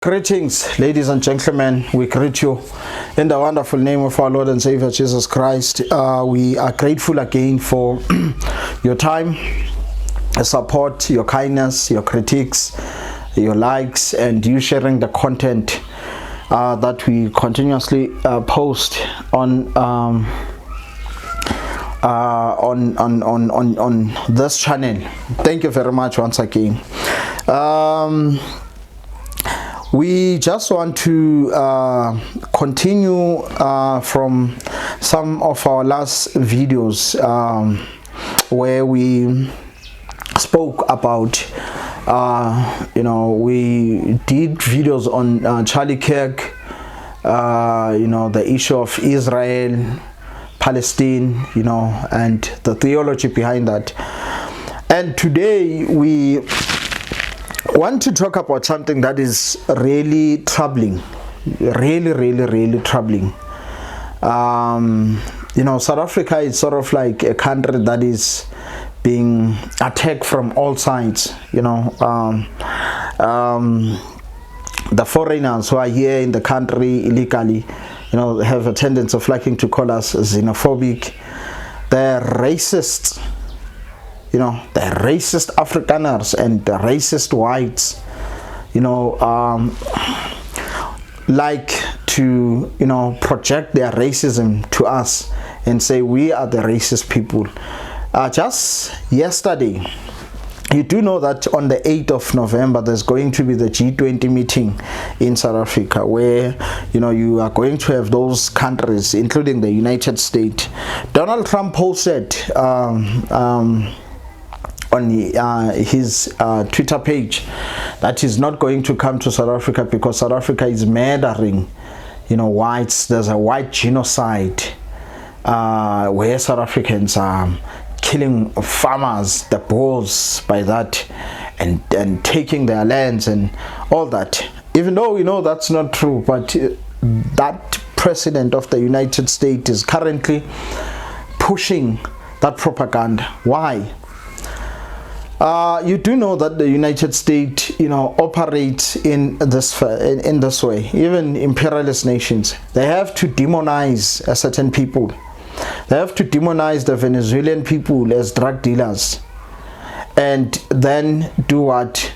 Greetings, ladies and gentlemen. We greet you in the wonderful name of our Lord and Savior Jesus Christ. We are grateful again for your time, your support, your kindness, your critiques, your likes, and you sharing the content that we continuously post on this channel. Thank you very much once again. We just want to continue from some of our last videos where we spoke about, we did videos on Charlie Kirk, the issue of Israel, Palestine, and the theology behind that. And today we want to talk about something that is really troubling, really troubling. South Africa is sort of like a country that is being attacked from all sides. The foreigners who are here in the country illegally, have a tendency of liking to call us xenophobic. They're racist. The racist Afrikaners and the racist whites, like to, project their racism to us and say we are the racist people. Just yesterday, you do know that on the 8th of November, there's going to be the G20 meeting in South Africa, where, you are going to have those countries, including the United States. Donald Trump posted, on his Twitter page that he's not going to come to South Africa because South Africa is murdering, whites. There's a white genocide where South Africans are killing farmers, the Boers, by that, and taking their lands and all that. Even though we know that's not true, but that president of the United States is currently pushing that propaganda. Why? You do know that the United States, operates in this way. Even imperialist nations, they have to demonize a certain people. They have to demonize the Venezuelan people as drug dealers, and then do what?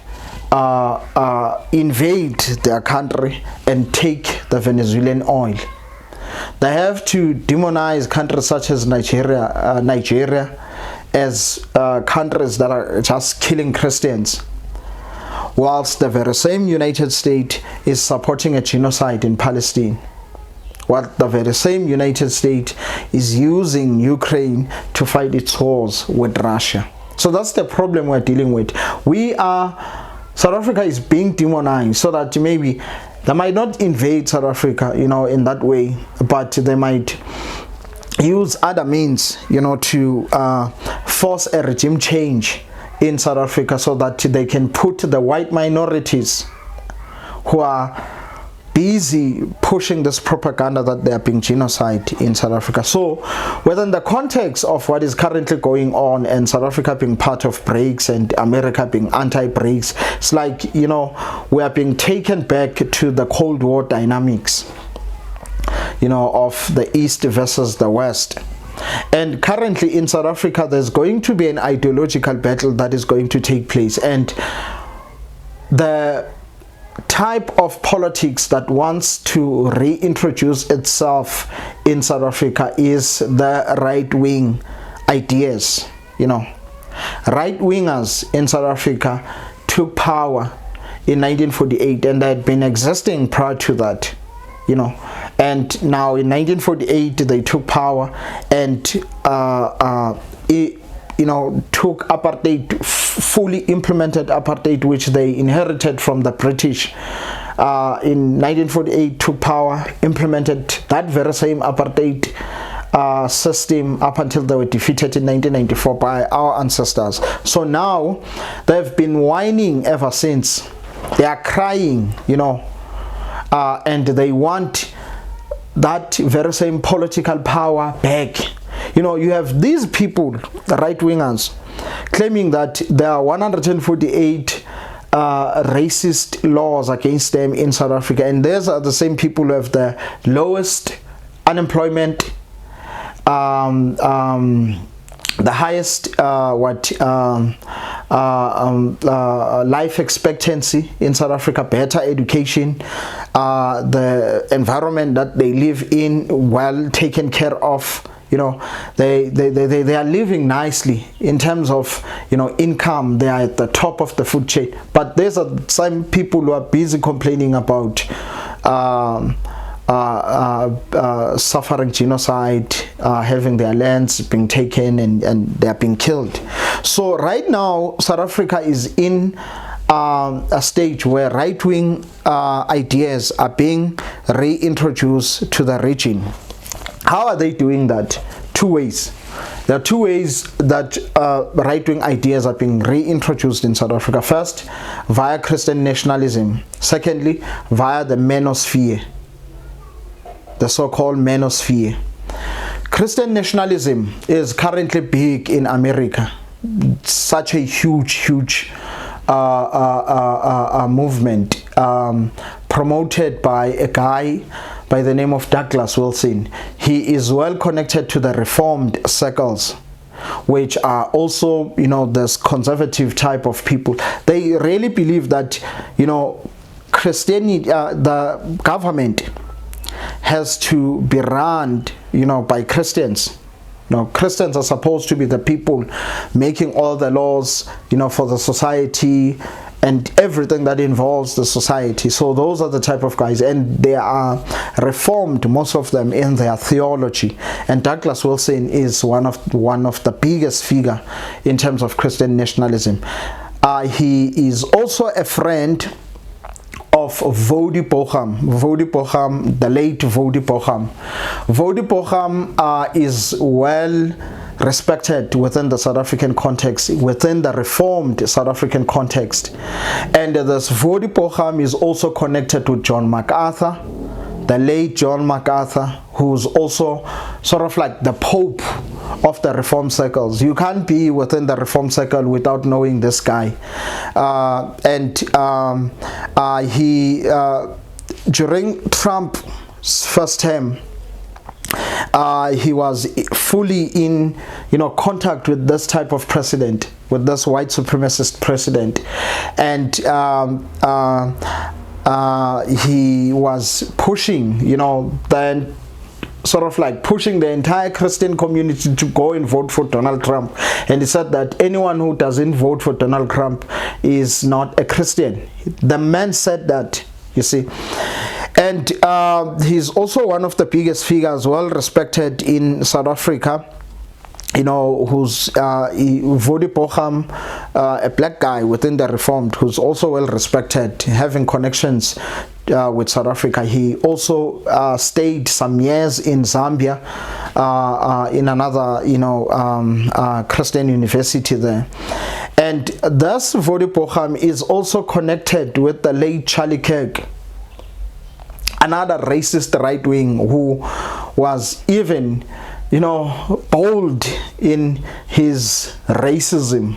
Invade their country and take the Venezuelan oil. They have to demonize countries such as Nigeria, as countries that are just killing Christians, whilst the very same United States is supporting a genocide in Palestine, while the very same United States is using Ukraine to fight its wars with Russia. So that's the problem we're dealing with. South Africa is being demonized so that maybe they might not invade South Africa, in that way, but they might use other means, to force a regime change in South Africa so that they can put the white minorities who are busy pushing this propaganda that they are being genocide in South Africa. So within the context of what is currently going on and South Africa being part of BRICS and America being anti-BRICS, it's like, we are being taken back to the Cold War dynamics, of the East versus the West. And currently in South Africa, there's going to be an ideological battle that is going to take place. And the type of politics that wants to reintroduce itself in South Africa is the right-wing ideas. Right-wingers in South Africa took power in 1948, and they had been existing prior to that. And now in 1948 they took power and took apartheid, fully implemented apartheid, which they inherited from the British. In 1948 took power, implemented that very same apartheid system up until they were defeated in 1994 by our ancestors. So now they've been whining ever since. They are crying, and they want that very same political power back. You have these people, the right-wingers, claiming that there are 148 racist laws against them in South Africa, and these are the same people who have the lowest unemployment, the highest life expectancy in South Africa, better education, the environment that they live in well taken care of. You know, they are living nicely in terms of, you know, income. They are at the top of the food chain. But there's some people who are busy complaining about suffering genocide, having their lands being taken, and they are being killed. So right now, South Africa is in a stage where right-wing ideas are being reintroduced to the region. How are they doing that? Two ways. There are two ways that right-wing ideas are being reintroduced in South Africa. First, via Christian nationalism. Secondly, via the manosphere, the so-called manosphere. Christian nationalism is currently big in America. Such a huge movement promoted by a guy by the name of Douglas Wilson. He is well connected to the Reformed circles, which are also, you know, this conservative type of people. They really believe that, you know, Christianity, the government has to be run, you know, by Christians. You know, Christians are supposed to be the people making all the laws, you know, for the society and everything that involves the society. So those are the type of guys, and they are reformed, most of them, in their theology. And Douglas Wilson is one of the biggest figure in terms of Christian nationalism. He is also a friend of Vodi Bochum, the late Vodi Bochum. Vodi Bochum is well respected within the South African context, within the reformed South African context. And this Vodi Bochum is also connected to John MacArthur, the late John MacArthur, who's also sort of like the Pope of the reform circles. You can't be within the reform circle without knowing this guy. He during Trump's first term, he was fully in, you know, contact with this type of president, with this white supremacist president, and he was pushing, you know, then sort of like pushing the entire Christian community to go and vote for Donald Trump. And he said that anyone who doesn't vote for Donald Trump is not a Christian. The man said that, you see. And he's also one of the biggest figures, well respected in South Africa, you know, who's Vodi Bochum, a black guy within the Reformed, who's also well respected, having connections with South Africa. He also stayed some years in Zambia, in another, you know, Christian university there. And thus Vodi Bochum is also connected with the late Charlie Kirk, another racist right wing who was even, you know, bold in his racism.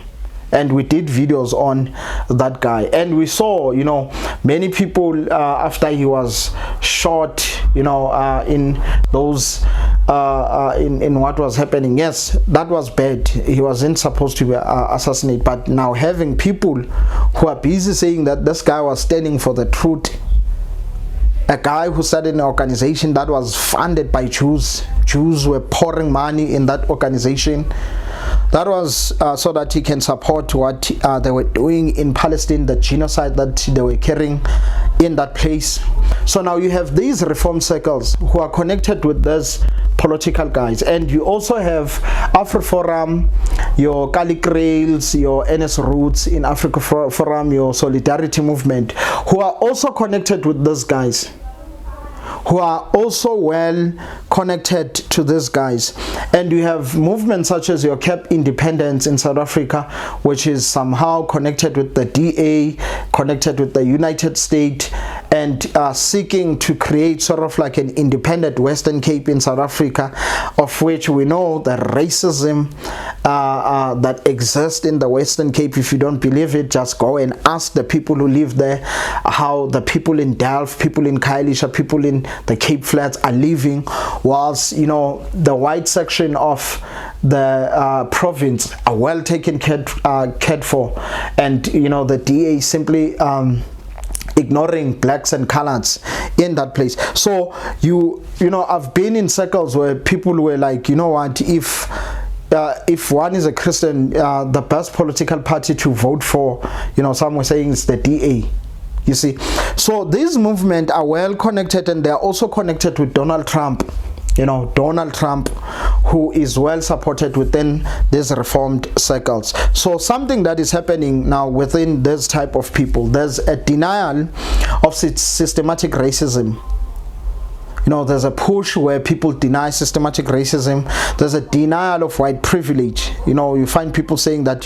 And we did videos on that guy, and we saw, you know, many people after he was shot, you know, in those in what was happening. Yes, that was bad. He wasn't supposed to be assassinated, but now having people who are busy saying that this guy was standing for the truth, a guy who started an organization that was funded by Jews were pouring money in that organization. That was so that he can support what they were doing in Palestine, the genocide that they were carrying in that place. So now you have these reform circles who are connected with these political guys, and you also have AfriForum, your Calic Rails, your NS Roots in Africa Forum, your Solidarity Movement, who are also connected with these guys, who are also well connected to these guys. And you have movements such as your Cape Independence in South Africa, which is somehow connected with the DA, connected with the United States, and seeking to create sort of like an independent Western Cape in South Africa, of which we know the racism that exist in the Western Cape. If you don't believe it, just go and ask the people who live there how the people in Delft, people in Khayelitsha, people in the Cape Flats are living, whilst the white section of the province are well taken cared for, and the DA simply ignoring blacks and coloreds in that place. So I've been in circles where people were like, what, if one is a Christian, the best political party to vote for, some were saying it's the DA. You see, so these movements are well connected, and they are also connected with Donald Trump. Donald Trump, who is well supported within these reformed circles. So something that is happening now within this type of people, there's a denial of systematic racism. There's a push where people deny systematic racism. There's a denial of white privilege. You find people saying that,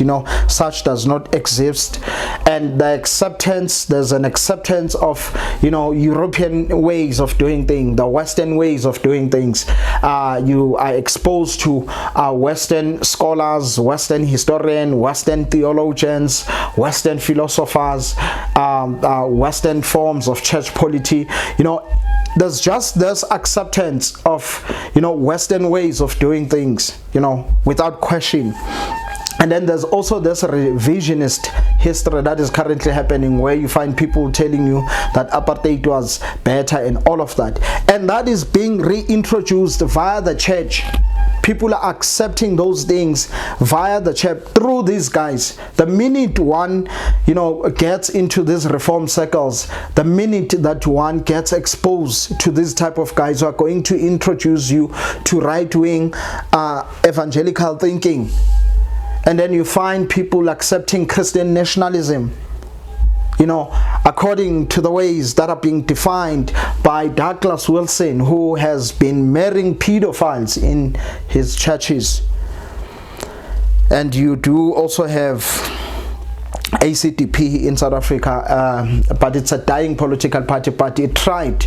such does not exist. And there's an acceptance of, European ways of doing things, the Western ways of doing things. You are exposed to Western scholars, Western historians, Western theologians, Western philosophers, Western forms of church polity. There's just this acceptance of Western ways of doing things, without question. And then there's also this revisionist history that is currently happening, where you find people telling you that apartheid was better and all of that, and that is being reintroduced via the church. People are accepting those things via the church through these guys. The minute one, gets into these reform circles, the minute that one gets exposed to this type of guys who are going to introduce you to right-wing evangelical thinking, and then you find people accepting Christian nationalism, according to the ways that are being defined by Douglas Wilson, who has been marrying pedophiles in his churches. And you do also have ACDP in South Africa, but it's a dying political party, but it tried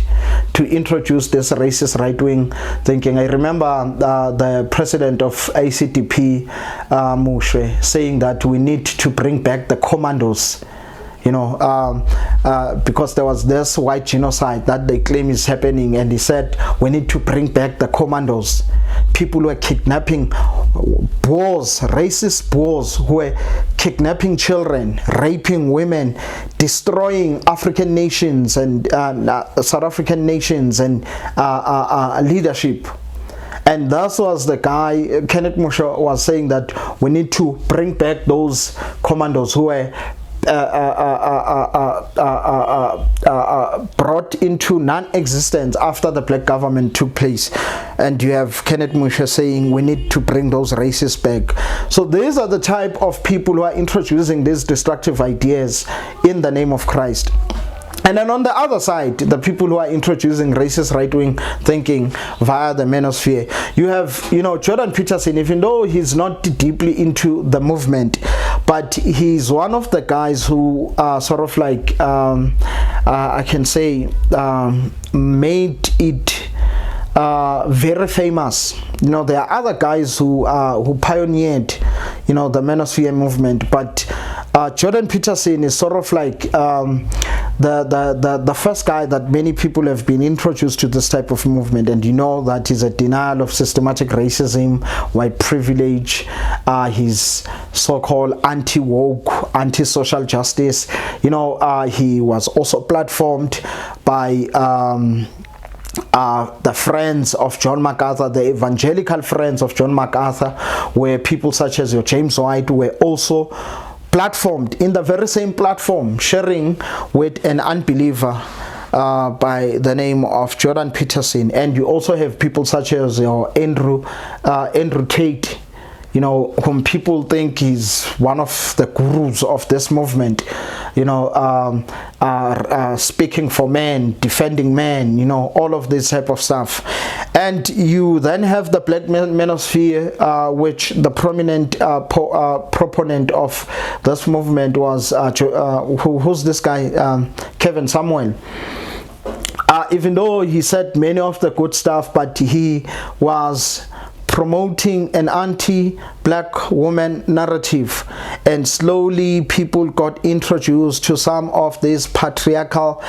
to introduce this racist right-wing thinking. I remember the president of ACDP, Mushwe, saying that we need to bring back the commandos, because there was this white genocide that they claim is happening, and he said we need to bring back the commandos. People who were kidnapping Boers, racist Boers, who were kidnapping children, raping women, destroying African nations and South African nations and leadership. And that was the guy, Kenneth Musha, was saying that we need to bring back those commandos who were brought into non-existence after the black government took place. And you have Kenneth Musha saying we need to bring those racists back. So these are the type of people who are introducing these destructive ideas in the name of Christ. And then on the other side, the people who are introducing racist right-wing thinking via the manosphere, you have, Jordan Peterson, even though he's not deeply into the movement, but he's one of the guys who sort of like, I can say, made it very famous. There are other guys who pioneered, the manosphere movement, but Jordan Peterson is sort of like the first guy that many people have been introduced to this type of movement, and that is a denial of systematic racism, white privilege, his so-called anti-woke, anti-social justice. He was also platformed by the friends of John MacArthur, the evangelical friends of John MacArthur, where people such as your James White were also platformed in the very same platform, sharing with an unbeliever by the name of Jordan Peterson. And you also have people such as Andrew Tate, whom people think is one of the gurus of this movement, speaking for men, defending men, all of this type of stuff. And you then have the black manosphere, which the prominent proponent of this movement was, who's this guy, Kevin Samuel. Even though he said many of the good stuff, but he was promoting an anti-black woman narrative, and slowly people got introduced to some of these patriarchal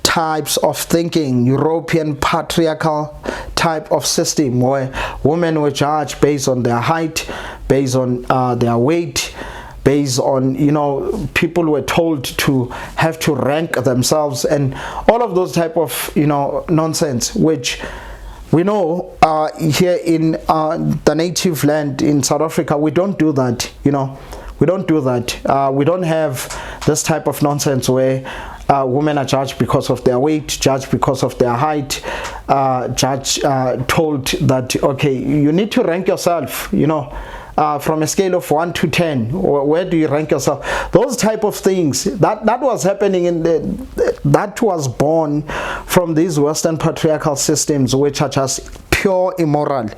types of thinking, European patriarchal type of system, where women were judged based on their height, based on their weight, based on, people were told to have to rank themselves, and all of those type of, nonsense, which we know here in the native land in South Africa, we don't do that. We don't do that. We don't have this type of nonsense where women are judged because of their weight, judged because of their height, told that, okay, you need to rank yourself, from a scale of 1 to 10, or where do you rank yourself? Those type of things, that was happening that was born from these Western patriarchal systems, which are just pure immoral,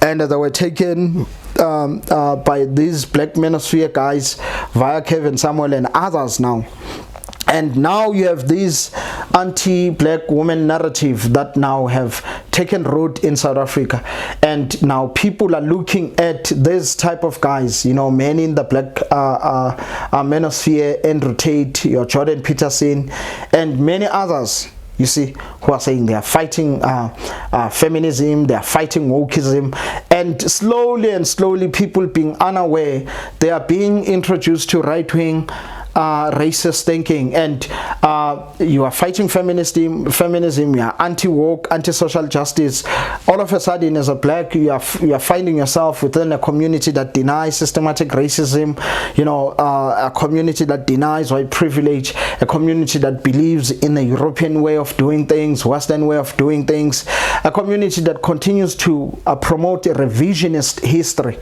and they were taken by these black manosphere guys via Kevin Samuel and others now. And now you have this anti-black woman narrative that now have taken root in South Africa, and now people are looking at this type of guys, men in the black manosphere, Andrew Tate, your Jordan Peterson, and many others, you see, who are saying they are fighting feminism, they are fighting wokeism, and slowly people being unaware, they are being introduced to right-wing racist thinking, and you are fighting feminism, you are anti-woke, anti-social justice. All of a sudden, as a black, you are finding yourself within a community that denies systematic racism, a community that denies white privilege, a community that believes in the European way of doing things, Western way of doing things, a community that continues to promote a revisionist history.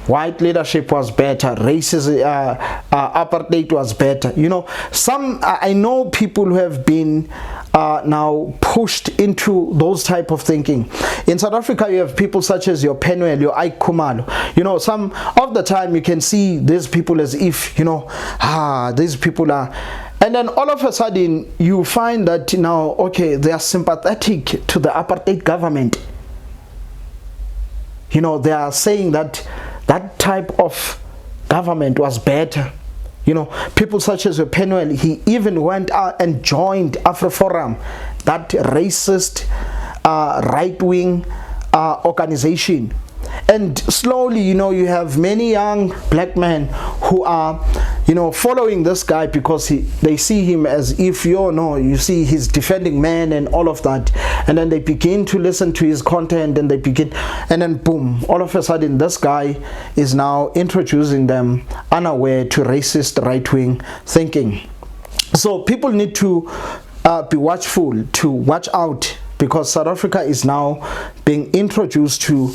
White leadership was better, racism, apartheid was better. I know people who have been now pushed into those type of thinking. In South Africa, you have people such as your Penwell, your Ike Khumalo. Some of the time you can see these people as if, these people are. And then all of a sudden you find that now, okay, they are sympathetic to the apartheid government. They are saying that type of government was better. People such as Penwell, he even went out and joined AfroForum, that racist right-wing organization. And slowly, you have many young black men who are, following this guy because they see him as if, you see he's defending men and all of that. And then they begin to listen to his content, and and then boom, all of a sudden this guy is now introducing them unaware to racist right-wing thinking. So people need to be watchful, to watch out, because South Africa is now being introduced to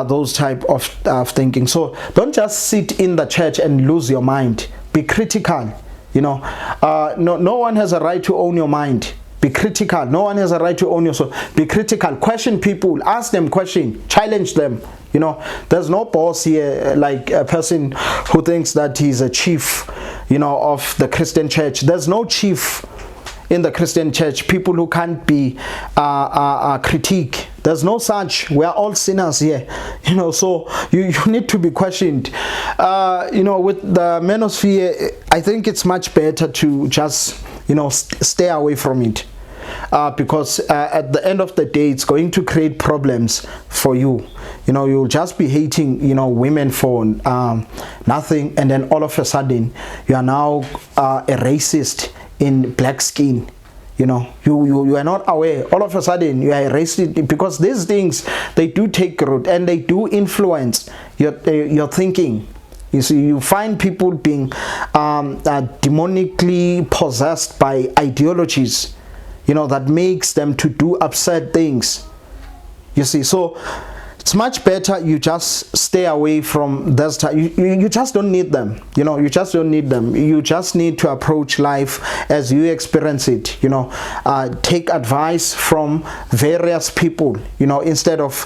those type of thinking. So don't just sit in the church and lose your mind. Be critical. No one has a right to own your mind. Be critical. No one has a right to own your soul. Be critical. Question people. Ask them questions. Challenge them. There's no boss here, like a person who thinks that he's a chief, of the Christian church. There's no chief in the Christian church, people who can't be critique. There's no such. We are all sinners here, so you need to be questioned. With the manosphere, I think it's much better to just stay away from it, because at the end of the day, it's going to create problems for you. You'll just be hating women for nothing, and then all of a sudden you are now a racist in black skin. You are not aware. All of a sudden you are racist, because these things, they do take root and they do influence your thinking. You see, you find people being demonically possessed by ideologies, that makes them to do absurd things. You see, so it's much better you just stay away from this type. You just don't need them. You just don't need them. You just need to approach life as you experience it. Take advice from various people, instead of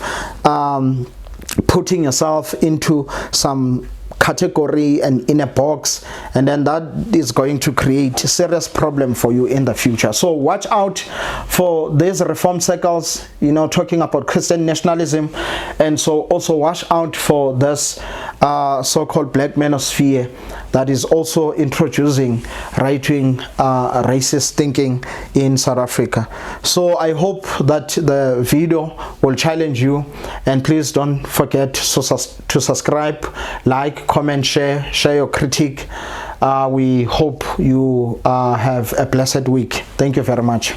putting yourself into some category and in a box, and then that is going to create a serious problem for you in the future. So watch out for these reform circles, you know, talking about Christian nationalism. And so also watch out for this so-called black manosphere that is also introducing right-wing racist thinking in South Africa. So I hope that the video will challenge you, and please don't forget to subscribe, like, comment, share your critique. We hope you have a blessed week. Thank you very much.